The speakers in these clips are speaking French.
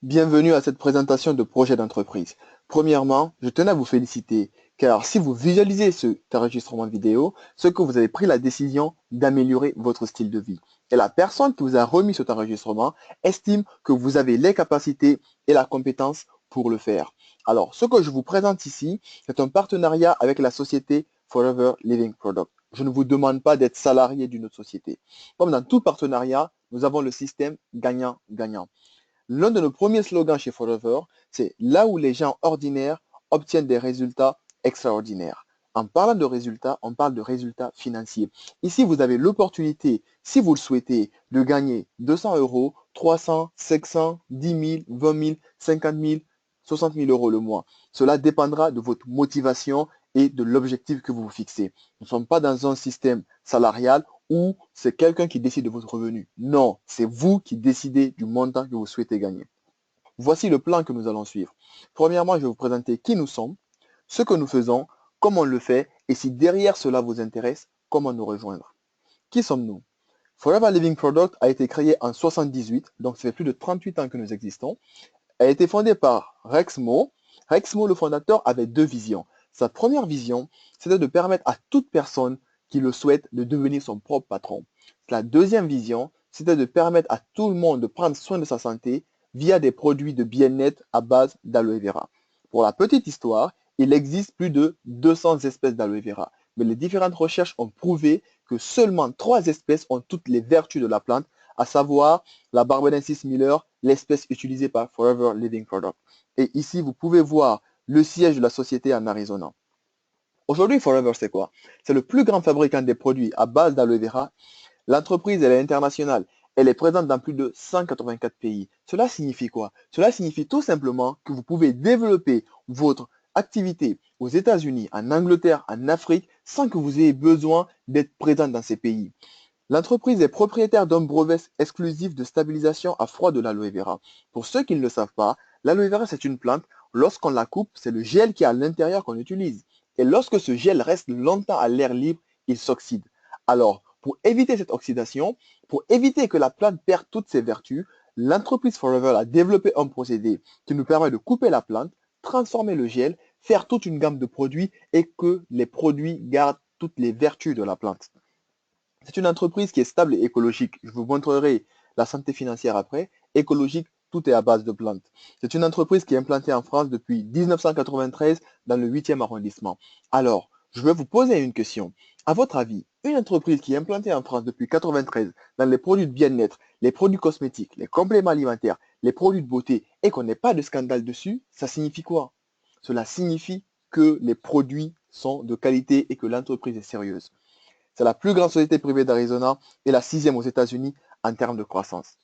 Bienvenue à cette présentation de projet d'entreprise. Premièrement, je tenais à vous féliciter car si vous visualisez cet enregistrement vidéo, c'est que vous avez pris la décision d'améliorer votre style de vie. Et la personne qui vous a remis cet enregistrement estime que vous avez les capacités et la compétence pour le faire. Alors, ce que je vous présente ici, c'est un partenariat avec la société Forever Living Product. Je ne vous demande pas d'être salarié d'une autre société. Comme dans tout partenariat, nous avons le système gagnant-gagnant. L'un de nos premiers slogans chez Forever, c'est là où les gens ordinaires obtiennent des résultats extraordinaires. En parlant de résultats, on parle de résultats financiers. Ici, vous avez l'opportunité, si vous le souhaitez, de gagner 200 euros, 300, 500, 10 000, 20 000, 50 000, 60 000 euros le mois. Cela dépendra de votre motivation et de l'objectif que vous vous fixez. Nous ne sommes pas dans un système salarial ou c'est quelqu'un qui décide de votre revenu. Non, c'est vous qui décidez du montant que vous souhaitez gagner. Voici le plan que nous allons suivre. Premièrement, je vais vous présenter qui nous sommes, ce que nous faisons, comment on le fait et si derrière cela vous intéresse, comment nous rejoindre. Qui sommes-nous? Forever Living Product a été créé en 78, donc ça fait plus de 38 ans que nous existons. Elle a été fondée par Rex Mo. Rex Mo, le fondateur, avait deux visions. Sa première vision, c'était de permettre à toute personne qui le souhaite de devenir son propre patron. La deuxième vision, c'était de permettre à tout le monde de prendre soin de sa santé via des produits de bien-être à base d'aloe vera. Pour la petite histoire, il existe plus de 200 espèces d'aloe vera, mais les différentes recherches ont prouvé que seulement 3 espèces ont toutes les vertus de la plante, à savoir la Barbadensis Miller, l'espèce utilisée par Forever Living Product. Et ici, vous pouvez voir le siège de la société en Arizona. Aujourd'hui, Forever, c'est quoi? C'est le plus grand fabricant des produits à base d'aloe vera. L'entreprise, elle est internationale. Elle est présente dans plus de 184 pays. Cela signifie quoi? Cela signifie tout simplement que vous pouvez développer votre activité aux États-Unis, en Angleterre, en Afrique, sans que vous ayez besoin d'être présent dans ces pays. L'entreprise est propriétaire d'un brevet exclusif de stabilisation à froid de l'aloe vera. Pour ceux qui ne le savent pas, l'aloe vera c'est une plante. Lorsqu'on la coupe, c'est le gel qui est à l'intérieur qu'on utilise. Et lorsque ce gel reste longtemps à l'air libre, il s'oxyde. Alors, pour éviter cette oxydation, pour éviter que la plante perde toutes ses vertus, l'entreprise Forever a développé un procédé qui nous permet de couper la plante, transformer le gel, faire toute une gamme de produits et que les produits gardent toutes les vertus de la plante. C'est une entreprise qui est stable et écologique. Je vous montrerai la santé financière après. Écologique, tout est à base de plantes. C'est une entreprise qui est implantée en France depuis 1993 dans le 8e arrondissement. Alors, je vais vous poser une question. À votre avis, une entreprise qui est implantée en France depuis 1993 dans les produits de bien-être, les produits cosmétiques, les compléments alimentaires, les produits de beauté et qu'on n'ait pas de scandale dessus, ça signifie quoi? Cela signifie que les produits sont de qualité et que l'entreprise est sérieuse. C'est la plus grande société privée d'Arizona et la sixième aux États-Unis en termes de croissance.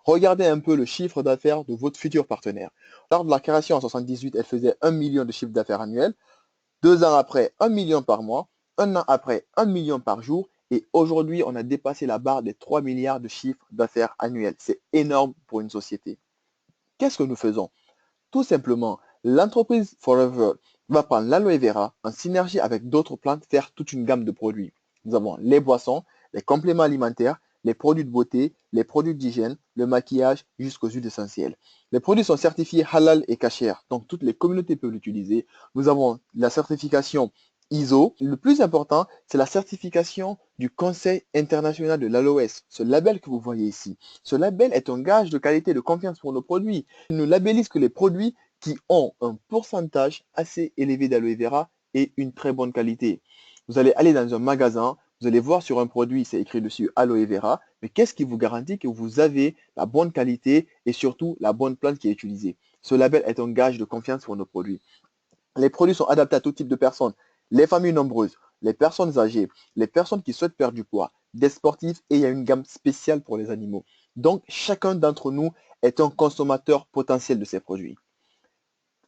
Regardez un peu le chiffre d'affaires de votre futur partenaire. Lors de la création en 1978, elle faisait 1 million de chiffre d'affaires annuel. 2 ans après, 1 million par mois. Un an après, 1 million par jour. Et aujourd'hui, on a dépassé la barre des 3 milliards de chiffre d'affaires annuel. C'est énorme pour une société. Qu'est-ce que nous faisons? Tout simplement, l'entreprise Forever va prendre l'aloe vera en synergie avec d'autres plantes, faire toute une gamme de produits. Nous avons les boissons, les compléments alimentaires, les produits de beauté, les produits d'hygiène, le maquillage jusqu'aux huiles essentielles. Les produits sont certifiés halal et kasher, donc toutes les communautés peuvent l'utiliser. Nous avons la certification ISO. Le plus important, c'est la certification du Conseil international de l'ALOS, ce label que vous voyez ici. Ce label est un gage de qualité et de confiance pour nos produits. Il ne labellise que les produits qui ont un pourcentage assez élevé d'aloe vera et une très bonne qualité. Vous allez aller dans un magasin, vous allez voir sur un produit, c'est écrit dessus aloe vera, mais qu'est-ce qui vous garantit que vous avez la bonne qualité et surtout la bonne plante qui est utilisée? Ce label est un gage de confiance pour nos produits. Les produits sont adaptés à tout type de personnes, les familles nombreuses, les personnes âgées, les personnes qui souhaitent perdre du poids, des sportifs et il y a une gamme spéciale pour les animaux. Donc, chacun d'entre nous est un consommateur potentiel de ces produits.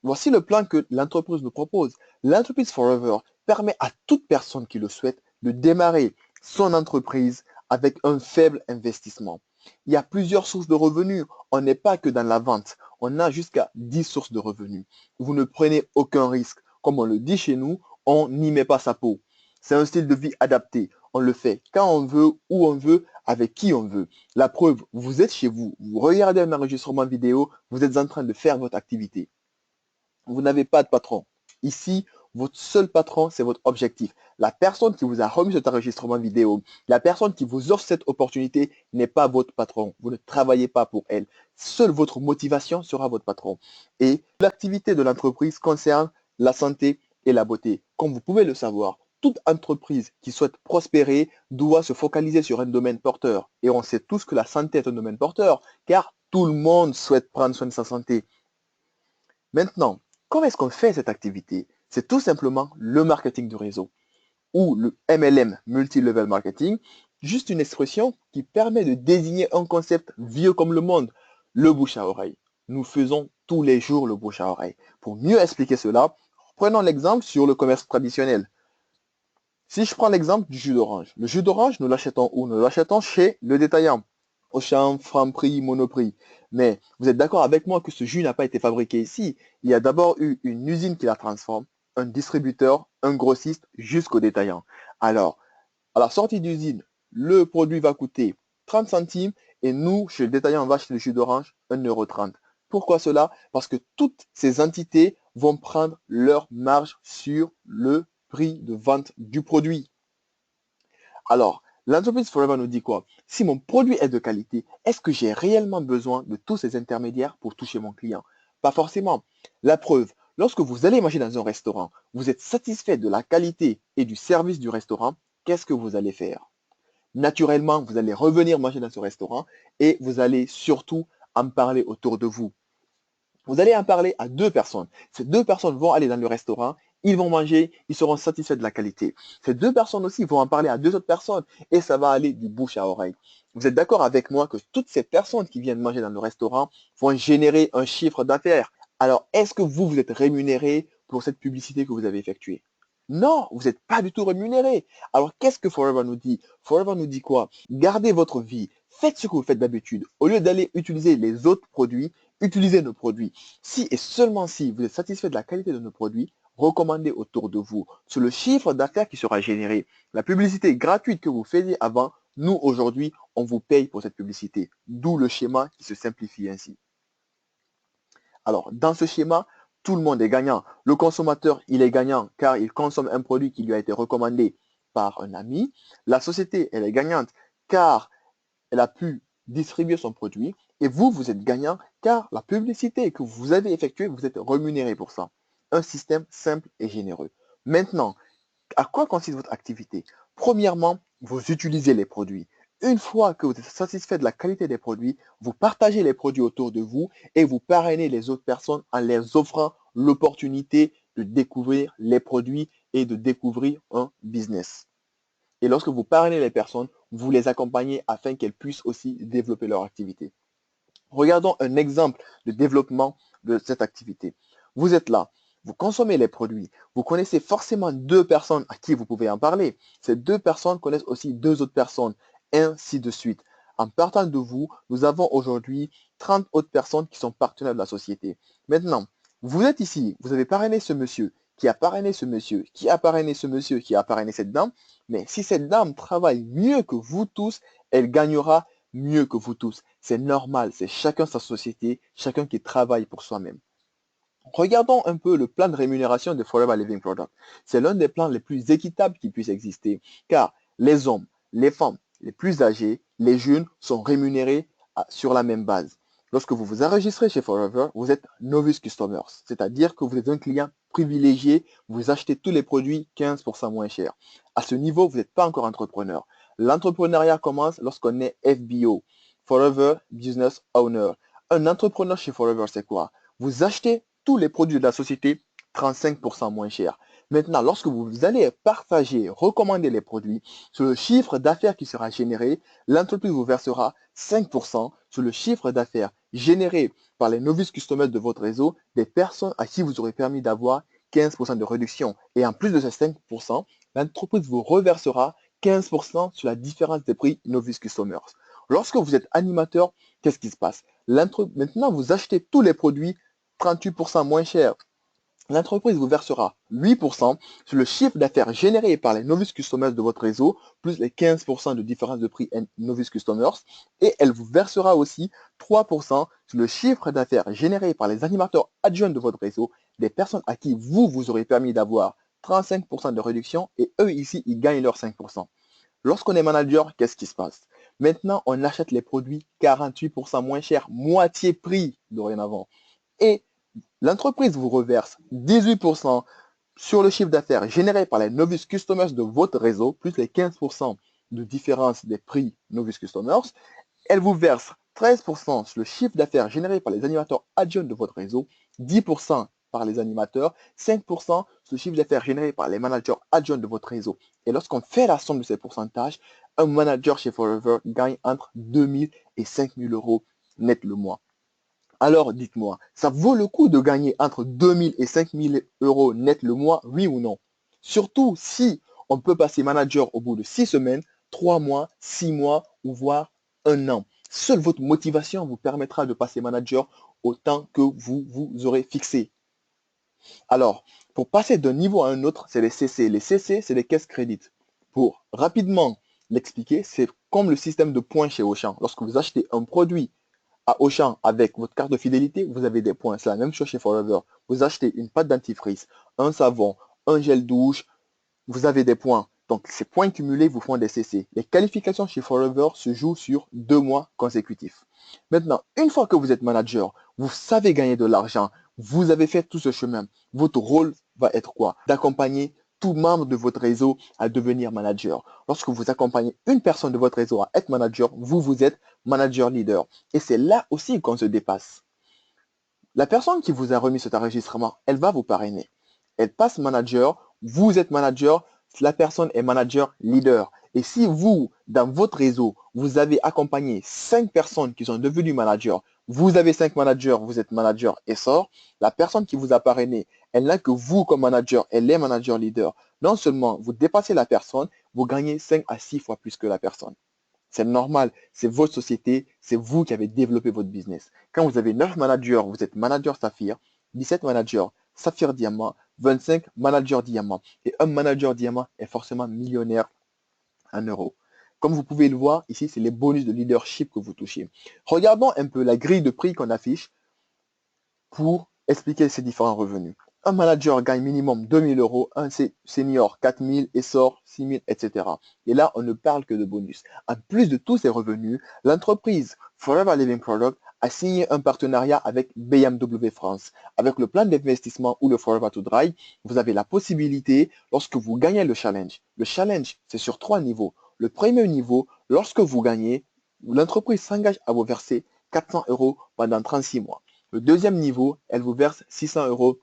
Voici le plan que l'entreprise nous propose. L'entreprise Forever permet à toute personne qui le souhaite de démarrer son entreprise avec un faible investissement. Il y a plusieurs sources de revenus. On n'est pas que dans la vente. On a jusqu'à 10 sources de revenus. Vous ne prenez aucun risque. Comme on le dit chez nous, on n'y met pas sa peau. C'est un style de vie adapté. On le fait quand on veut, où on veut, avec qui on veut. La preuve, vous êtes chez vous, vous regardez un enregistrement vidéo, vous êtes en train de faire votre activité. Vous n'avez pas de patron. Ici, votre seul patron, c'est votre objectif. La personne qui vous a remis cet enregistrement vidéo, la personne qui vous offre cette opportunité n'est pas votre patron. Vous ne travaillez pas pour elle. Seule votre motivation sera votre patron. Et l'activité de l'entreprise concerne la santé et la beauté. Comme vous pouvez le savoir, toute entreprise qui souhaite prospérer doit se focaliser sur un domaine porteur. Et on sait tous que la santé est un domaine porteur, car tout le monde souhaite prendre soin de sa santé. Maintenant, comment est-ce qu'on fait cette activité? C'est tout simplement le marketing du réseau ou le MLM, Multi-Level Marketing, juste une expression qui permet de désigner un concept vieux comme le monde, le bouche à oreille. Nous faisons tous les jours le bouche à oreille. Pour mieux expliquer cela, prenons l'exemple sur le commerce traditionnel. Si je prends l'exemple du jus d'orange, le jus d'orange, nous l'achetons où? Nous l'achetons chez le détaillant. Auchan, Franprix, Monoprix. Mais vous êtes d'accord avec moi que ce jus n'a pas été fabriqué ici. Il y a d'abord eu une usine qui la transforme, un distributeur, un grossiste, jusqu'au détaillant. Alors, à la sortie d'usine, le produit va coûter 30 centimes et nous, chez le détaillant, on va acheter le jus d'orange 1,30 €. Pourquoi cela? Parce que toutes ces entités vont prendre leur marge sur le prix de vente du produit. Alors, l'entreprise Forever nous dit quoi? Si mon produit est de qualité, est-ce que j'ai réellement besoin de tous ces intermédiaires pour toucher mon client? Pas forcément. La preuve, lorsque vous allez manger dans un restaurant, vous êtes satisfait de la qualité et du service du restaurant, qu'est-ce que vous allez faire? Naturellement, vous allez revenir manger dans ce restaurant et vous allez surtout en parler autour de vous. Vous allez en parler à deux personnes. Ces deux personnes vont aller dans le restaurant, ils vont manger, ils seront satisfaits de la qualité. Ces deux personnes aussi vont en parler à deux autres personnes et ça va aller du bouche à oreille. Vous êtes d'accord avec moi que toutes ces personnes qui viennent manger dans le restaurant vont générer un chiffre d'affaires. Alors, est-ce que vous êtes rémunéré pour cette publicité que vous avez effectuée? Non, vous n'êtes pas du tout rémunéré. Alors, qu'est-ce que Forever nous dit? Forever nous dit quoi? Gardez votre vie. Faites ce que vous faites d'habitude. Au lieu d'aller utiliser les autres produits, utilisez nos produits. Si et seulement si vous êtes satisfait de la qualité de nos produits, recommandez autour de vous. C'est le chiffre d'affaires qui sera généré. La publicité gratuite que vous faisiez avant, nous aujourd'hui, on vous paye pour cette publicité. D'où le schéma qui se simplifie ainsi. Alors, dans ce schéma, tout le monde est gagnant. Le consommateur, il est gagnant car il consomme un produit qui lui a été recommandé par un ami. La société, elle est gagnante car elle a pu distribuer son produit. Et vous, vous êtes gagnant car la publicité que vous avez effectuée, vous êtes rémunéré pour ça. Un système simple et généreux. Maintenant, à quoi consiste votre activité? Premièrement, vous utilisez les produits. Une fois que vous êtes satisfait de la qualité des produits, vous partagez les produits autour de vous et vous parrainez les autres personnes en leur offrant l'opportunité de découvrir les produits et de découvrir un business. Et lorsque vous parrainez les personnes, vous les accompagnez afin qu'elles puissent aussi développer leur activité. Regardons un exemple de développement de cette activité. Vous êtes là, vous consommez les produits, vous connaissez forcément deux personnes à qui vous pouvez en parler. Ces deux personnes connaissent aussi deux autres personnes, ainsi de suite. En partant de vous, nous avons aujourd'hui 30 autres personnes qui sont partenaires de la société. Maintenant, vous êtes ici, vous avez parrainé ce monsieur, qui a parrainé ce monsieur, qui a parrainé ce monsieur, qui a parrainé cette dame. Mais si cette dame travaille mieux que vous tous, elle gagnera mieux que vous tous. C'est normal, c'est chacun sa société, chacun qui travaille pour soi-même. Regardons un peu le plan de rémunération de Forever Living Product. C'est l'un des plans les plus équitables qui puisse exister, car les hommes, les femmes, les plus âgés, les jeunes sont rémunérés sur la même base. Lorsque vous vous enregistrez chez Forever, vous êtes novice customers, c'est-à-dire que vous êtes un client privilégié, vous achetez tous les produits 15% moins cher. À ce niveau, vous n'êtes pas encore entrepreneur. L'entrepreneuriat commence lorsqu'on est FBO, Forever Business Owner. Un entrepreneur chez Forever, c'est quoi? Vous achetez tous les produits de la société 35% moins cher. Maintenant, lorsque vous allez partager, recommander les produits, sur le chiffre d'affaires qui sera généré, l'entreprise vous versera 5% sur le chiffre d'affaires généré par les novices customers de votre réseau, des personnes à qui vous aurez permis d'avoir 15% de réduction. Et en plus de ces 5%, l'entreprise vous reversera 15% sur la différence des prix novice customers. Lorsque vous êtes animateur, qu'est-ce qui se passe? Maintenant, vous achetez tous les produits 38% moins cher. l'entreprise vous versera 8% sur le chiffre d'affaires généré par les novice customers de votre réseau, plus les 15% de différence de prix novice customers. Et elle vous versera aussi 3% sur le chiffre d'affaires généré par les animateurs adjoints de votre réseau, des personnes à qui vous aurez permis d'avoir 35% de réduction et eux ici, ils gagnent leurs 5%. Lorsqu'on est manager, qu'est-ce qui se passe? Maintenant, on achète les produits 48% moins cher, moitié prix dorénavant. Et l'entreprise vous reverse 18% sur le chiffre d'affaires généré par les novice customers de votre réseau, plus les 15% de différence des prix novice customers. Elle vous verse 13% sur le chiffre d'affaires généré par les animateurs adjoints de votre réseau, 10% par les animateurs, 5% sur le chiffre d'affaires généré par les managers adjoints de votre réseau. Et lorsqu'on fait la somme de ces pourcentages, un manager chez Forever gagne entre 2000 et 5000 euros net le mois. Alors, dites-moi, ça vaut le coup de gagner entre 2000 et 5000 euros net le mois, oui ou non? Surtout si on peut passer manager au bout de 6 semaines, 3 mois, 6 mois ou voire un an. Seule votre motivation vous permettra de passer manager au temps que vous aurez fixé. Alors, pour passer d'un niveau à un autre, c'est les CC. Les CC, c'est les caisses crédit. Pour rapidement l'expliquer, c'est comme le système de points chez Auchan. Lorsque vous achetez un produit à Auchan avec votre carte de fidélité, vous avez des points. C'est la même chose chez Forever. Vous achetez une pâte dentifrice, un savon, un gel douche, vous avez des points. Donc, ces points cumulés vous font des CC. Les qualifications chez Forever se jouent sur 2 mois consécutifs. Maintenant, une fois que vous êtes manager, vous savez gagner de l'argent, vous avez fait tout ce chemin. Votre rôle va être quoi? D'accompagner tout membre de votre réseau à devenir manager. Lorsque vous accompagnez une personne de votre réseau à être manager, vous êtes manager leader. Et c'est là aussi qu'on se dépasse. La personne qui vous a remis cet enregistrement, elle va vous parrainer. Elle passe manager, vous êtes manager, la personne est manager leader. Et si vous, dans votre réseau, vous avez accompagné 5 personnes qui sont devenues managers, vous avez 5 managers, vous êtes manager et sort, la personne qui vous a parrainé, elle n'a que vous comme manager, elle est manager leader. Non seulement vous dépassez la personne, vous gagnez 5 à 6 fois plus que la personne. C'est normal, c'est votre société, c'est vous qui avez développé votre business. Quand vous avez 9 managers, vous êtes manager Saphir, 17 managers Saphir Diamant, 25 managers Diamant. Et un manager Diamant est forcément millionnaire en euros. Comme vous pouvez le voir, ici, c'est les bonus de leadership que vous touchez. Regardons un peu la grille de prix qu'on affiche pour expliquer ces différents revenus. Un manager gagne minimum 2000 euros, un senior 4000 et sort 6000, etc. Et là, on ne parle que de bonus. En plus de tous ces revenus, l'entreprise Forever Living Product a signé un partenariat avec BMW France. Avec le plan d'investissement ou le Forever to Drive, vous avez la possibilité, lorsque vous gagnez le challenge, c'est sur 3 niveaux. Le premier niveau, lorsque vous gagnez, l'entreprise s'engage à vous verser 400 euros pendant 36 mois. Le deuxième niveau, elle vous verse 600 euros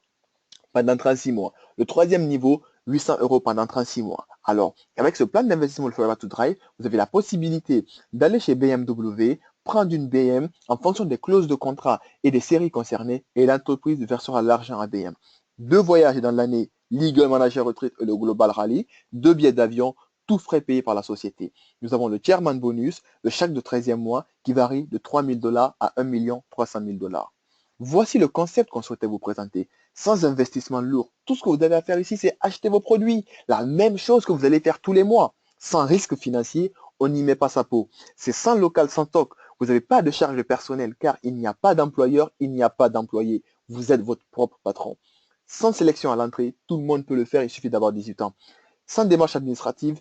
pendant 36 mois. Le troisième niveau, 800 euros pendant 36 mois. Alors, avec ce plan d'investissement Forever to Drive, vous avez la possibilité d'aller chez BMW, prendre une BM en fonction des clauses de contrat et des séries concernées et l'entreprise versera l'argent à BM. 2 voyages dans l'année, Legal Manager Retreat et le Global Rally, 2 billets d'avion, tout frais payés par la société. Nous avons le Chairman Bonus, le chèque de 13e mois qui varie de 3 000 $ à 1 300 000 $. Voici le concept qu'on souhaitait vous présenter. Sans investissement lourd, tout ce que vous avez à faire ici, c'est acheter vos produits. La même chose que vous allez faire tous les mois. Sans risque financier, on n'y met pas sa peau. C'est sans local, sans toc. Vous n'avez pas de charge personnelle car il n'y a pas d'employeur, il n'y a pas d'employé. Vous êtes votre propre patron. Sans sélection à l'entrée, tout le monde peut le faire, il suffit d'avoir 18 ans. Sans démarche administrative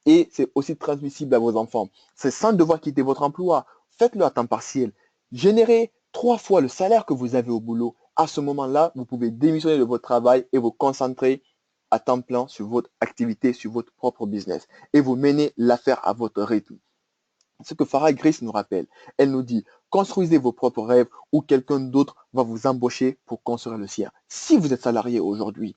et c'est aussi transmissible à vos enfants. C'est sans devoir quitter votre emploi. Faites-le à temps partiel. Générez 3 fois le salaire que vous avez au boulot. À ce moment-là, vous pouvez démissionner de votre travail et vous concentrer à temps plein sur votre activité, sur votre propre business. Et vous menez l'affaire à votre rythme. Ce que Farah Grace nous rappelle, elle nous dit, construisez vos propres rêves ou quelqu'un d'autre va vous embaucher pour construire le sien. Si vous êtes salarié aujourd'hui,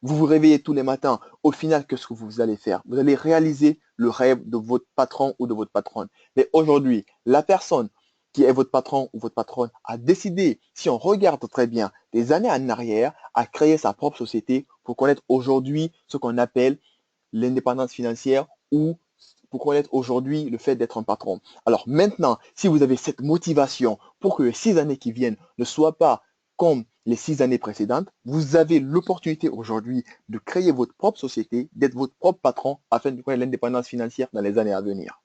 vous vous réveillez tous les matins, au final, qu'est-ce que vous allez faire? Vous allez réaliser le rêve de votre patron ou de votre patronne. Mais aujourd'hui, la personne qui est votre patron ou votre patronne a décidé, si on regarde très bien, des années en arrière, à créer sa propre société pour connaître aujourd'hui ce qu'on appelle l'indépendance financière ou pour connaître aujourd'hui le fait d'être un patron. Alors maintenant, si vous avez cette motivation pour que les 6 années qui viennent ne soient pas comme les 6 années précédentes, vous avez l'opportunité aujourd'hui de créer votre propre société, d'être votre propre patron afin de connaître l'indépendance financière dans les années à venir.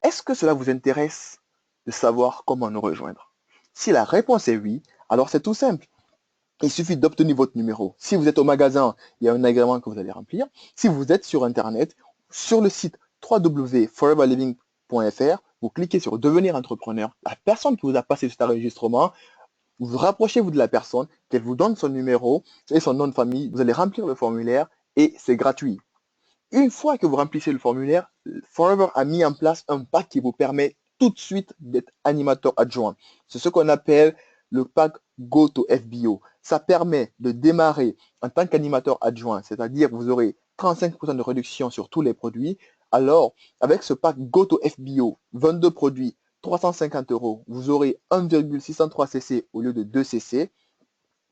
Est-ce que cela vous intéresse de savoir comment nous rejoindre? Si la réponse est oui, alors c'est tout simple. Il suffit d'obtenir votre numéro. Si vous êtes au magasin, il y a un agrément que vous allez remplir. Si vous êtes sur Internet, sur le site www.foreverliving.fr, vous cliquez sur devenir entrepreneur. La personne qui vous a passé cet enregistrement, vous rapprochez-vous de la personne, qu'elle vous donne son numéro et son nom de famille. Vous allez remplir le formulaire et c'est gratuit. Une fois que vous remplissez le formulaire, Forever a mis en place un pack qui vous permet tout de suite d'être animateur adjoint. C'est ce qu'on appelle le pack Go to FBO. Ça permet de démarrer en tant qu'animateur adjoint, c'est-à-dire que vous aurez 35% de réduction sur tous les produits. Alors, avec ce pack Go to FBO, 22 produits, 350 €, vous aurez 1,603 cc au lieu de 2 cc.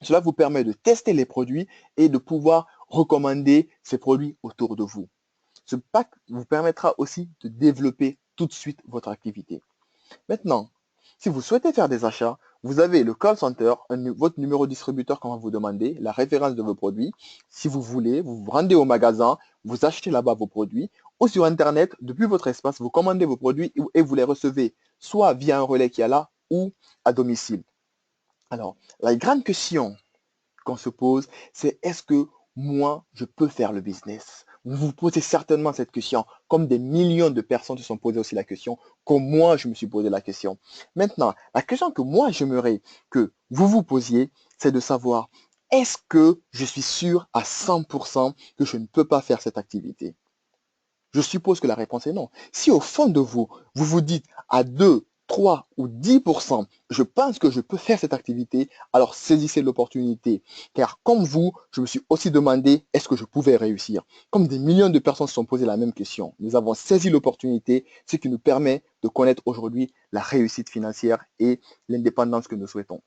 Cela vous permet de tester les produits et de pouvoir recommander ces produits autour de vous. Ce pack vous permettra aussi de développer tout de suite votre activité. Maintenant, si vous souhaitez faire des achats, vous avez le call center, votre numéro distributeur qu'on va vous demander, la référence de vos produits. Si vous voulez, vous vous rendez au magasin, vous achetez là-bas vos produits ou sur Internet, depuis votre espace, vous commandez vos produits et vous les recevez soit via un relais qui est là ou à domicile. Alors, la grande question qu'on se pose, c'est est-ce que moi, je peux faire le business? Vous vous posez certainement cette question, comme des millions de personnes se sont posées aussi la question, comme moi, je me suis posé la question. Maintenant, la question que moi, j'aimerais que vous vous posiez, c'est de savoir, est-ce que je suis sûr à 100% que je ne peux pas faire cette activité? Je suppose que la réponse est non. Si au fond de vous, vous vous dites à 2, 3 ou 10%, je pense que je peux faire cette activité, alors saisissez l'opportunité. Car comme vous, je me suis aussi demandé est-ce que je pouvais réussir. Comme des millions de personnes se sont posées la même question, nous avons saisi l'opportunité, ce qui nous permet de connaître aujourd'hui la réussite financière et l'indépendance que nous souhaitons.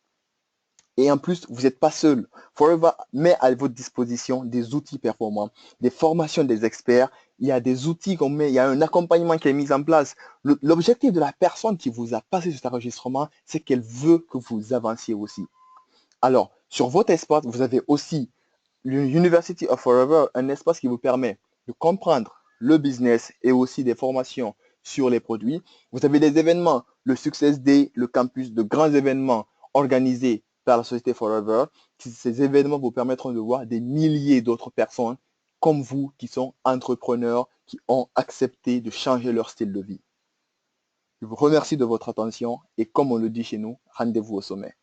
Et en plus, vous n'êtes pas seul. Forever met à votre disposition des outils performants, des formations des experts. Il y a des outils qu'on met, il y a un accompagnement qui est mis en place. L'objectif de la personne qui vous a passé cet enregistrement, c'est qu'elle veut que vous avanciez aussi. Alors, sur votre espace, vous avez aussi l'University of Forever, un espace qui vous permet de comprendre le business et aussi des formations sur les produits. Vous avez des événements, le Success Day, le campus, de grands événements organisés par la société Forever. Ces événements vous permettront de voir des milliers d'autres personnes comme vous qui sont entrepreneurs, qui ont accepté de changer leur style de vie. Je vous remercie de votre attention et comme on le dit chez nous, rendez-vous au sommet.